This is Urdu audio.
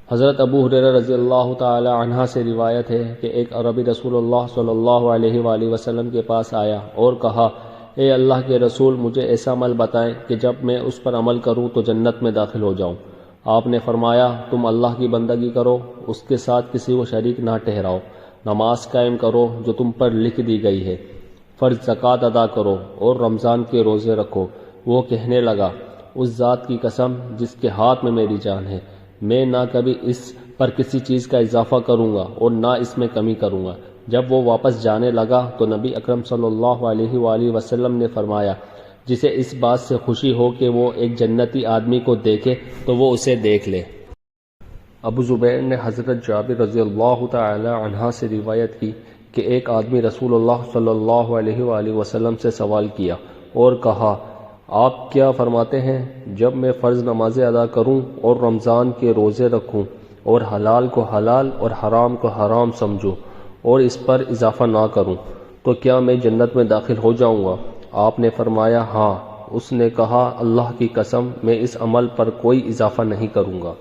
حضرت ابو ہریرہ رضی اللہ تعالی عنہ سے روایت ہے کہ ایک عربی رسول اللہ صلی اللہ علیہ وآلہ وسلم کے پاس آیا اور کہا، اے اللہ کے رسول، مجھے ایسا عمل بتائیں کہ جب میں اس پر عمل کروں تو جنت میں داخل ہو جاؤں۔ آپ نے فرمایا، تم اللہ کی بندگی کرو، اس کے ساتھ کسی کو شریک نہ ٹھہراؤ، نماز قائم کرو جو تم پر لکھ دی گئی ہے، فرض زکوٰۃ ادا کرو اور رمضان کے روزے رکھو۔ وہ کہنے لگا، اس ذات کی قسم جس کے ہاتھ میں میری جان ہے، میں نہ کبھی اس پر کسی چیز کا اضافہ کروں گا اور نہ اس میں کمی کروں گا۔ جب وہ واپس جانے لگا تو نبی اکرم صلی اللہ علیہ وآلہ وسلم نے فرمایا، جسے اس بات سے خوشی ہو کہ وہ ایک جنتی آدمی کو دیکھے تو وہ اسے دیکھ لے۔ ابو زبیر نے حضرت جابر رضی اللہ تعالی عنہ سے روایت کی کہ ایک آدمی رسول اللہ صلی اللہ علیہ وآلہ وسلم سے سوال کیا اور کہا، آپ کیا فرماتے ہیں جب میں فرض نمازیں ادا کروں اور رمضان کے روزے رکھوں اور حلال کو حلال اور حرام کو حرام سمجھوں اور اس پر اضافہ نہ کروں تو کیا میں جنت میں داخل ہو جاؤں گا؟ آپ نے فرمایا، ہاں۔ اس نے کہا، اللہ کی قسم میں اس عمل پر کوئی اضافہ نہیں کروں گا۔